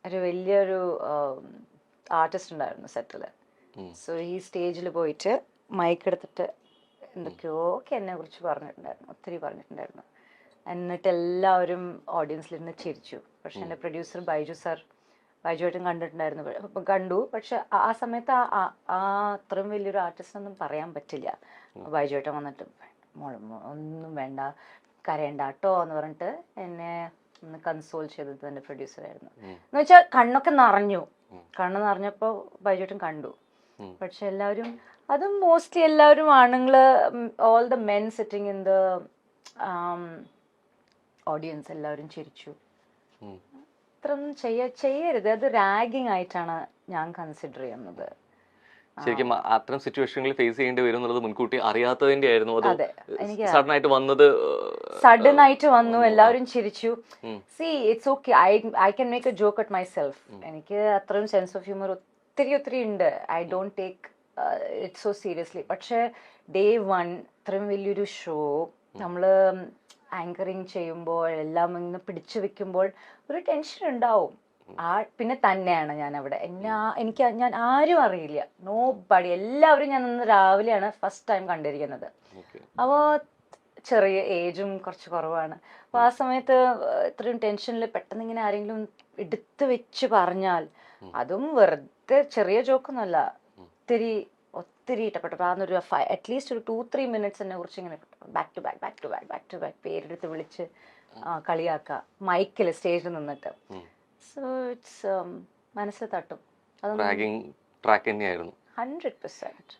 ഒരു വലിയൊരു ആർട്ടിസ്റ്റ് ഉണ്ടായിരുന്നു സെറ്റിൽ. സോ ഈ സ്റ്റേജിൽ പോയിട്ട് മൈക്ക് എടുത്തിട്ട് എന്തൊക്കെയോ ഒക്കെ എന്നെ കുറിച്ച് പറഞ്ഞിട്ടുണ്ടായിരുന്നു, ഒത്തിരി പറഞ്ഞിട്ടുണ്ടായിരുന്നു. എന്നിട്ട് എല്ലാവരും ഓഡിയൻസിലിരുന്ന് ചിരിച്ചു. പക്ഷെ എൻ്റെ പ്രൊഡ്യൂസർ ബൈജുവായിട്ടും കണ്ടു. പക്ഷെ ആ സമയത്ത് അത്രയും വലിയൊരു ആർട്ടിസ്റ്റൊന്നും പറയാൻ പറ്റില്ല. ബൈജുവായിട്ടും വന്നിട്ട് ഒന്നും വേണ്ട, കരയണ്ട കേട്ടോ എന്ന് പറഞ്ഞിട്ട് എന്നെ ഒന്ന് കൺസോൾ ചെയ്തത് എൻ്റെ പ്രൊഡ്യൂസറായിരുന്നു. എന്ന് വെച്ചാൽ കണ്ണൊക്കെ കണ്ണ് നിറഞ്ഞപ്പോൾ ബൈജുവായിട്ടും കണ്ടു. പക്ഷെ എല്ലാവരും, അതും മോസ്റ്റ്ലി എല്ലാവരും ആണുങ്ങള്, all the men sitting in the audience എല്ലാവരും ചിരിച്ചു. അത്രയൊന്നും ചെയ്യരുത്, അത് റാഗിങ് ആയിട്ടാണ് ഞാൻ കൺസിഡർ ചെയ്യുന്നത്. ശരിക്കും അത്തരം സിറ്റുവേഷനുകൾ ഫേസ് ചെയ്യേണ്ടി വരും എന്നുള്ളത് മുൻകൂട്ടി അറിയാത്തതിന്റെ ആയിരുന്നു. അത് സഡൻ ആയിട്ട് വന്നു, എല്ലാവരും ചിരിച്ചു. C it's okay, I can make A joke at my self. എനിക്ക് അത്രയും സെൻസ് ഓഫ് ഹ്യൂമർ ഒത്തിരി ഉണ്ട്. I don't take it so seriously. പക്ഷെ ഡേ 1 ഇത്രയും വലിയൊരു ഷോ നമ്മള് ആങ്കറിങ് ചെയ്യുമ്പോൾ എല്ലാം ഇങ്ങനെ പിടിച്ചു വെക്കുമ്പോൾ ഒരു ടെൻഷൻ ഉണ്ടാവും. പിന്നെ തന്നെയാണ് ഞാൻ അവിടെ ഞാൻ ആരും അറിയില്ല, നോ ബഡി. എല്ലാവരും ഞാൻ ഇന്ന് രാവിലെയാണ് ഫസ്റ്റ് ടൈം കണ്ടിരിക്കുന്നത്. അപ്പോൾ ചെറിയ ഏജും കുറച്ച് കുറവാണ്. അപ്പോൾ ആ സമയത്ത് ഇത്രയും ടെൻഷനിൽ പെട്ടെന്ന് ഇങ്ങനെ ആരെങ്കിലും എടുത്തു വെച്ച് പറഞ്ഞാൽ, അതും വെറുതെ ചെറിയ ജോക്കൊന്നുമല്ല, ഒത്തിരി ഇഷ്ടപ്പെട്ടു. അതൊരു അറ്റ്ലീസ്റ്റ് ഒരു 2-3 മിനിറ്റ്സ് എന്നെ കുറിച്ച് ഇങ്ങനെ ബാക്ക് ടു ബാക്ക് പേരെടുത്ത് വിളിച്ച് കളിയാക്കുക മൈക്കിൽ സ്റ്റേജിൽ നിന്നിട്ട്. സോ ഇറ്റ്സ് മനസ്സിൽ തട്ടും. ട്രാക്ക് തന്നെയായിരുന്നു 100%.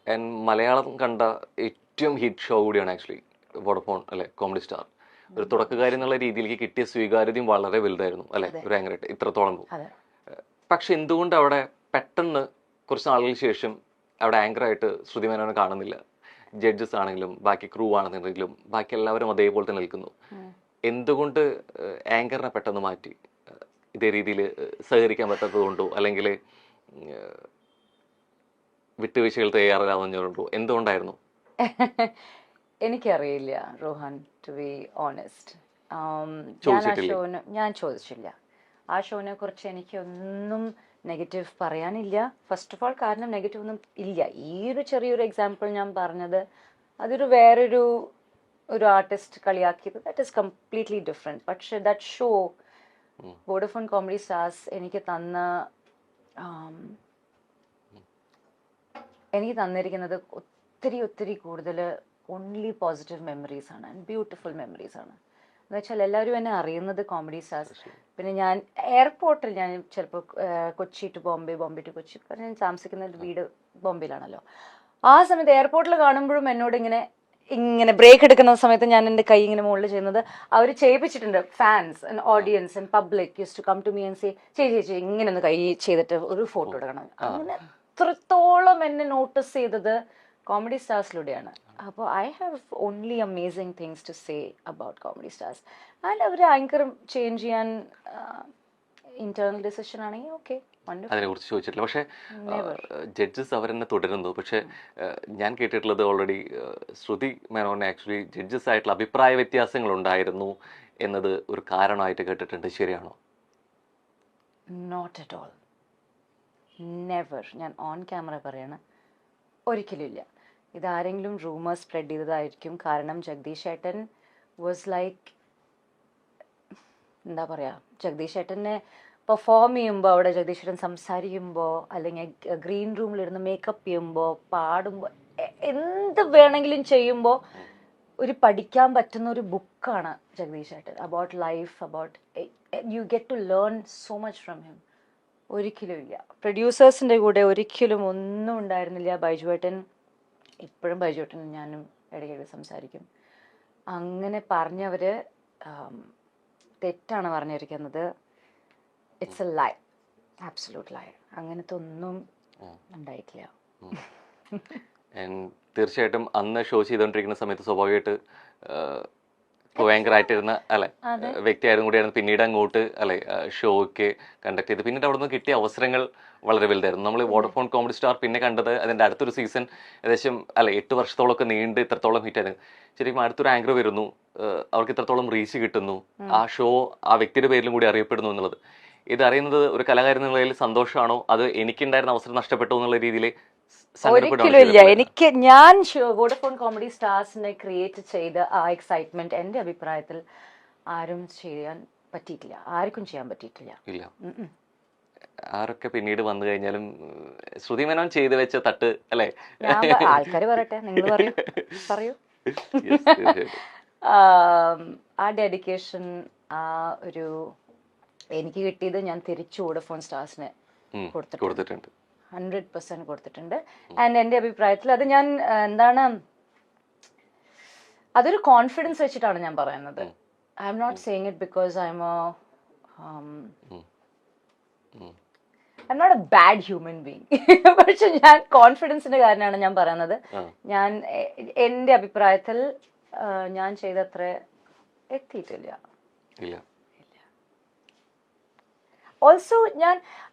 മലയാളം കണ്ട ഏറ്റവും ഹിറ്റ് ഷോ കൂടിയാണ് ആക്ച്വലി വോഡഫോൺ അല്ലെ, കോമഡി സ്റ്റാർ. ഒരു തുടക്കക്കാരി എന്നുള്ള രീതിയിലേക്ക് കിട്ടിയ സ്വീകാര്യതയും വളരെ വലുതായിരുന്നു അല്ലെ, ഒരു ആങ്കറായിട്ട് ഇത്രത്തോളം പോകും. പക്ഷെ എന്തുകൊണ്ട് അവിടെ പെട്ടെന്ന് കുറച്ച് നാളുകൾക്ക് ശേഷം അവിടെ ആങ്കറായിട്ട് ശ്രുതി മേനോനെ കാണുന്നില്ല? ജഡ്ജസ് ആണെങ്കിലും ബാക്കി ക്രൂ ആണെന്നുണ്ടെങ്കിലും ബാക്കി എല്ലാവരും അതേപോലെ തന്നെ നിൽക്കുന്നു. എന്തുകൊണ്ട് ആങ്കറിനെ പെട്ടെന്ന് മാറ്റി? ഇതേ രീതിയിൽ സഹകരിക്കാൻ പറ്റാത്തത് കൊണ്ടോ, അല്ലെങ്കിൽ വിട്ടുവീഴ്ചകൾ തയ്യാറാവുന്നതുകൊണ്ടോ, എന്തുകൊണ്ടായിരുന്നു? എനിക്കറിയില്ല റോഹൻ, ടു ബി ഓണസ്റ്റ്. ഞാൻ ചോദിച്ചില്ല. ആ ഷോനെ കുറിച്ച് എനിക്കൊന്നും നെഗറ്റീവ് പറയാനില്ല. ഫസ്റ്റ് ഓഫ് ഓൾ, കാരണം നെഗറ്റീവ് ഒന്നും ഇല്ല. ഈ ഒരു ചെറിയൊരു എക്സാമ്പിൾ ഞാൻ പറഞ്ഞത്, അതൊരു വേറൊരു ആർട്ടിസ്റ്റ് കളിയാക്കിയത്, ദാറ്റ് ഈസ് കംപ്ലീറ്റ്ലി ഡിഫറെൻറ്റ്. പക്ഷെ that show Vodafone comedy stars എനിക്ക് തന്നിരിക്കുന്നത് ഒത്തിരി കൂടുതൽ ഓൺലി പോസിറ്റീവ് മെമ്മറീസ് ആണ്, ആൻഡ് ബ്യൂട്ടിഫുൾ മെമ്മറീസ് ആണ്. എന്ന് വെച്ചാൽ എല്ലാവരും എന്നെ അറിയുന്നത് കോമഡി സ്റ്റാർസ്. പിന്നെ ഞാൻ എയർപോർട്ടിൽ, ഞാൻ ചിലപ്പോൾ കൊച്ചി ടു ബോംബെ ടു കൊച്ചി, ഞാൻ താമസിക്കുന്ന വീട് ബോംബെയിലാണല്ലോ. ആ സമയത്ത് എയർപോർട്ടിൽ കാണുമ്പോഴും എന്നോട് ഇങ്ങനെ ബ്രേക്ക് എടുക്കുന്ന സമയത്ത് ഞാൻ എൻ്റെ കൈ ഇങ്ങനെ മുകളിൽ ചെയ്യുന്നത് അവർ ചെയ്യിപ്പിച്ചിട്ടുണ്ട്. Fans and audience and public use to come to me and say, ചേച്ചി ഇങ്ങനെ ഒന്ന് കൈ ചെയ്തിട്ട് ഒരു ഫോട്ടോ എടുക്കണം. അങ്ങനെ അത്രത്തോളം എന്നെ നോട്ടീസ് ചെയ്തത് കോമഡി സ്റ്റാർസിലൂടെയാണ്. അപ്പോൾ I have only amazing things to say about comedy stars. And അവർ ആങ്കർ ചേഞ്ച് ചെയ്യാൻ ഇന്റേണൽ ഡിസിഷൻ ആണെങ്കിൽ ഓക്കെ, അതിനെ കുറിച്ച് ചോദിച്ചിട്ടില്ല. പക്ഷെ ജഡ്ജസ് അവരെന്നെ തുടരുന്നു. പക്ഷെ ഞാൻ കേട്ടിട്ടുള്ളത് ഓൾറെഡി ശ്രുതി മേനോനെ ആക്ച്വലി ജഡ്ജസ് ആയിട്ടുള്ള അഭിപ്രായ വ്യത്യാസങ്ങൾ ഉണ്ടായിരുന്നു എന്നത് ഒരു കാരണമായിട്ട് കേട്ടിട്ടുണ്ട്. ശരിയാണോ? Not at all, never. ഞാൻ ഓൺ ക്യാമറ പറയാണ്, ഒരിക്കലും ഇല്ല. ഇതാരെങ്കിലും റൂമേഴ്സ് സ്പ്രെഡ് ചെയ്തതായിരിക്കും. കാരണം ജഗദീഷ് ഏട്ടൻ വാസ് ലൈക്ക്, എന്താ പറയുക, ജഗദീഷ് ഏട്ടനെ പെർഫോം ചെയ്യുമ്പോൾ, അവിടെ ജഗദീഷ് ഏട്ടൻ സംസാരിക്കുമ്പോൾ, അല്ലെങ്കിൽ ഗ്രീൻ റൂമിലിരുന്ന് മേക്കപ്പ് ചെയ്യുമ്പോൾ, പാടുമ്പോൾ, എന്ത് വേണമെങ്കിലും ചെയ്യുമ്പോൾ ഒരു പഠിക്കാൻ പറ്റുന്ന ഒരു ബുക്കാണ് ജഗദീഷ് ഏട്ടൻ. About life, about you get to learn so much from him. ഒരിക്കലും ഇല്ല. പ്രൊഡ്യൂസേഴ്സിൻ്റെ കൂടെ ഒരിക്കലും ഒന്നും ഉണ്ടായിരുന്നില്ല. ബൈജുവേട്ടൻ, ഇപ്പോഴും ബൈജുവേട്ടൻ ഞാനും ഇടയ്ക്കിടെ സംസാരിക്കും. അങ്ങനെ പറഞ്ഞവർ തെറ്റാണ് പറഞ്ഞിരിക്കുന്നത്. ഇറ്റ്സ് എ ലൈ, ആബ്സല്യൂട്ട് ലൈ. അങ്ങനത്തെ ഒന്നും ഉണ്ടായിട്ടില്ല. തീർച്ചയായിട്ടും അന്ന് ഷോ ചെയ്തുകൊണ്ടിരിക്കുന്ന സമയത്ത് സ്വാഭാവികമായിട്ട് ഭയങ്കരമായിട്ടിരുന്ന അല്ലെ വ്യക്തിയായിരുന്നു കൂടിയായിരുന്നു. പിന്നീട് അങ്ങോട്ട് അല്ലെ ഷോയ്ക്ക് കണ്ടക്ട് ചെയ്ത് പിന്നീട് അവിടെ നിന്ന് കിട്ടിയ അവസരങ്ങൾ വളരെ വലുതായിരുന്നു. നമ്മൾ വോഡഫോൺ കോമഡി സ്റ്റാർ പിന്നെ കണ്ടത് അതിൻ്റെ അടുത്തൊരു സീസൺ ഏകദേശം 8 വർഷത്തോളമൊക്കെ നീണ്ട് ഇത്രത്തോളം ഹിറ്റായിരുന്നു. ശരിക്കും അടുത്തൊരു ആങ്കർ വരുന്നു, അവർക്ക് ഇത്രത്തോളം റീച്ച് കിട്ടുന്നു, ആ ഷോ ആ വ്യക്തിയുടെ പേരിലും കൂടി അറിയപ്പെടുന്നു എന്നുള്ളത് ഇത് അറിയുന്നത് ഒരു കലാകാരൻ എന്നുള്ള നിലയിൽ സന്തോഷമാണോ അത് എനിക്കുണ്ടായിരുന്ന അവസരം നഷ്ടപ്പെട്ടു എന്നുള്ള രീതിയിൽ ഒരിക്കലും ഇല്ല. എനിക്ക് ഞാൻ വോഡഫോൺ കോമഡി സ്റ്റാർസിനെ ക്രിയേറ്റ് ചെയ്ത ആ എക്സൈറ്റ്മെന്റ് എന്റെ അഭിപ്രായത്തിൽ ആരും ചെയ്യാൻ പറ്റിയിട്ടില്ല, ആർക്കും ചെയ്യാൻ പറ്റിയിട്ടില്ല. ഇല്ല. ആരൊക്കെ പിന്നീട് വന്നു കഴിഞ്ഞാലും ശ്രുതി മേനോൻ ചെയ്തു വെച്ച തട്ട് അല്ലെ, ആൾക്കാർ പറയട്ടെ, നിങ്ങൾ പറയൂ. ആ ഡെഡിക്കേഷൻ, ആ ഒരു എനിക്ക് കിട്ടിയത് ഞാൻ തിരിച്ചു വോഡഫോൺ സ്റ്റാർസിന് കൊടുത്തിട്ടുണ്ട്, 100% കൊടുത്തിട്ടുണ്ട്. ആൻഡ് എൻ്റെ അഭിപ്രായത്തിൽ അത് ഞാൻ എന്താണ്, അതൊരു കോൺഫിഡൻസ് വെച്ചിട്ടാണ് ഞാൻ പറയുന്നത്. I'm not saying it because I'm not a bad human being. പക്ഷെ ഞാൻ കോൺഫിഡൻസിന്റെ കാരണമാണ് ഞാൻ പറയുന്നത്. ഞാൻ എൻ്റെ അഭിപ്രായത്തിൽ ഞാൻ ചെയ്തത്ര എത്തിയിട്ടില്ല. Also I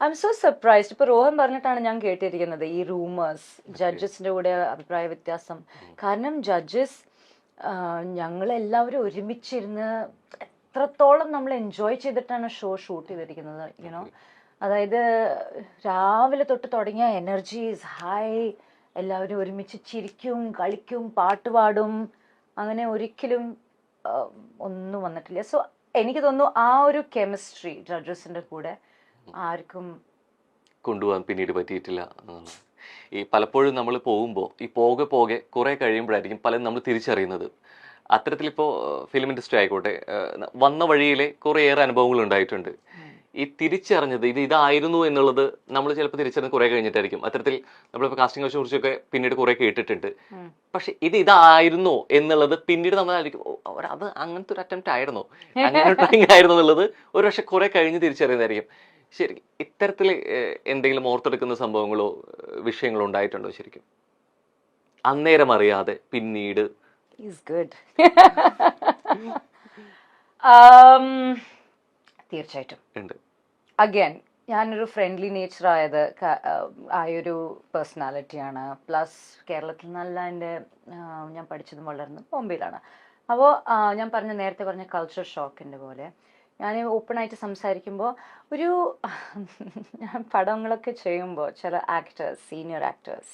M so surprised. ഇപ്പൊ രോഹൻ പറഞ്ഞിട്ടാണ് ഞാൻ കേട്ടിരിക്കുന്നത് ഈ റൂമേഴ്സ്, ജഡ്ജസിന്റെ കൂടെ അഭിപ്രായ വ്യത്യാസം. കാരണം ജഡ്ജസ് ഞങ്ങളെല്ലാവരും ഒരുമിച്ചിരുന്ന് എത്രത്തോളം നമ്മൾ എൻജോയ് ചെയ്തിട്ടാണ് ഷോ ഷൂട്ട് ചെയ്തിരിക്കുന്നത്. യുനോ, അതായത് രാവിലെ തൊട്ട് തുടങ്ങിയ എനർജി ഈസ് ഹൈ, എല്ലാവരും ഒരുമിച്ച് ചിരിക്കും, കളിക്കും, പാട്ട് പാടും, അങ്ങനെ ഒരിക്കലും ഒന്നും വന്നിട്ടില്ല. സോ എനിക്ക് തോന്നുന്നു ആ ഒരു കെമിസ്ട്രി ജഡ്ജസിന്റെ കൂടെ ആർക്കും കൊണ്ടുപോകാൻ പിന്നീട് പറ്റിയിട്ടില്ല. ഈ പലപ്പോഴും നമ്മൾ പോകുമ്പോൾ ഈ പോകെ കുറെ കഴിയുമ്പോഴായിരിക്കും പലരും നമ്മൾ തിരിച്ചറിയുന്നത്. അത്തരത്തിലിപ്പോൾ ഫിലിം ഇൻഡസ്ട്രി ആയിക്കോട്ടെ, വന്ന വഴിയിലെ കുറേയേറെ അനുഭവങ്ങൾ ഉണ്ടായിട്ടുണ്ട്. ഈ തിരിച്ചറിഞ്ഞത് ഇതായിരുന്നു എന്നുള്ളത് നമ്മൾ ചിലപ്പോൾ തിരിച്ചറിഞ്ഞ് കുറെ കഴിഞ്ഞിട്ടായിരിക്കും. അത്തരത്തിൽ നമ്മളിപ്പോൾ കാസ്റ്റിംഗ് കൗച്ചിനെ കുറിച്ചൊക്കെ പിന്നീട് കുറെ കേട്ടിട്ടുണ്ട്. പക്ഷെ ഇതായിരുന്നോ എന്നുള്ളത് പിന്നീട് നമ്മളായിരിക്കും അത് അങ്ങനത്തെ ഒരു അറ്റംപ്റ്റ് ആയിരുന്നോ, അങ്ങനെ ട്രൈങ് ആയിരുന്നു എന്നുള്ളത് ഒരു പക്ഷെ കുറെ കഴിഞ്ഞ് തിരിച്ചറിയുന്നതായിരിക്കും. ശരി, ഇത്തരത്തിൽ എന്തെങ്കിലും ഓർത്തെടുക്കുന്ന സംഭവങ്ങളോ വിഷയങ്ങളോ ഉണ്ടായിട്ടുണ്ടോ ശരിക്കും അന്നേരം അറിയാതെ പിന്നീട്? തീർച്ചയായിട്ടും ഉണ്ട്. അഗൈൻ ഞാനൊരു ഫ്രണ്ട്ലി നേച്ചർ ആയൊരു പേഴ്സണാലിറ്റിയാണ്. പ്ലസ് കേരളത്തിൽ നല്ല ഞാൻ പഠിച്ചതും വളർന്നതും ബോംബെയിലാണ്. അപ്പോൾ ഞാൻ നേരത്തെ പറഞ്ഞ കൾച്ചർ ഷോക്കിൻ്റെ പോലെ ഞാൻ ഓപ്പണായിട്ട് സംസാരിക്കുമ്പോൾ ഞാൻ പടങ്ങളൊക്കെ ചെയ്യുമ്പോൾ ചില ആക്ടേഴ്സ്, സീനിയർ ആക്ടേഴ്സ്,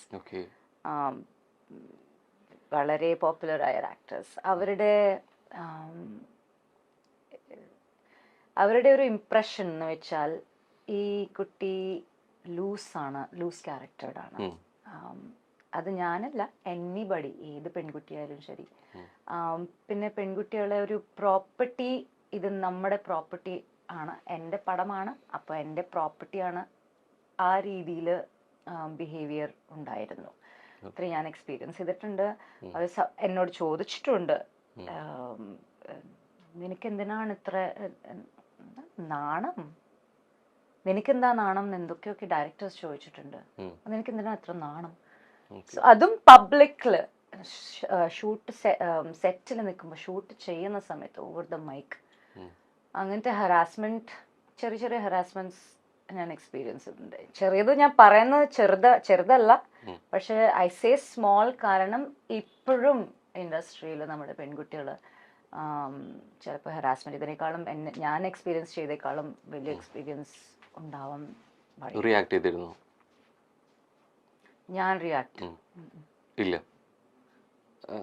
വളരെ പോപ്പുലറായ ആക്ടേഴ്സ്, അവരുടെ ഒരു ഇംപ്രഷൻ എന്ന് വെച്ചാൽ ഈ കുട്ടി ലൂസ് ക്യാരക്ടേർഡാണ്. അത് ഞാനല്ല, എനിബഡി, ഏത് പെൺകുട്ടിയായാലും ശരി. പിന്നെ പെൺകുട്ടികളെ ഒരു പ്രോപ്പർട്ടി, ഇത് നമ്മുടെ പ്രോപ്പർട്ടി ആണ്, എൻ്റെ പടമാണ്, അപ്പോൾ എൻ്റെ പ്രോപ്പർട്ടിയാണ്, ആ രീതിയിൽ ബിഹേവിയർ ഉണ്ടായിരുന്നു. അത്ര ഞാൻ എക്സ്പീരിയൻസ് ചെയ്തിട്ടുണ്ട്. അത് എന്നോട് ചോദിച്ചിട്ടുണ്ട്, നിനക്കെന്തിനാണ് ഇത്ര നാണം, നിനക്കെന്താ നാണം എന്ന് എന്തൊക്കെയൊക്കെ ഡയറക്ടേഴ്സ് ചോദിച്ചിട്ടുണ്ട്. നിനക്കെന്തിനാ ഇത്ര നാണം? അതും പബ്ലിക്കില് സെറ്റിൽ നിൽക്കുമ്പോൾ, ഷൂട്ട് ചെയ്യുന്ന സമയത്ത് ഓവർ ദ മൈക്ക്, അങ്ങനത്തെ ഹറാസ്മെന്റ്, ചെറിയ ഹറാസ്മെന്റ്സ് ഞാൻ എക്സ്പീരിയൻസ് ചെയ്തിട്ടുണ്ട്. ചെറിയത് ഞാൻ പറയുന്നത് ചെറുതല്ല, പക്ഷെ ഐ സേ സ്മോൾ, കാരണം ഇപ്പോഴും ഇൻഡസ്ട്രിയിൽ നമ്മുടെ പെൺകുട്ടികൾ ചിലപ്പോൾ ഹറാസ്മെന്റ് ഇതിനേക്കാളും ഞാൻ എക്സ്പീരിയൻസ് ചെയ്തേക്കാളും വലിയ എക്സ്പീരിയൻസ് ഉണ്ടാവാൻ. റിയാക്ട് ചെയ്തിരുന്നു? ഞാൻ റിയാക്ട് ഇല്ല.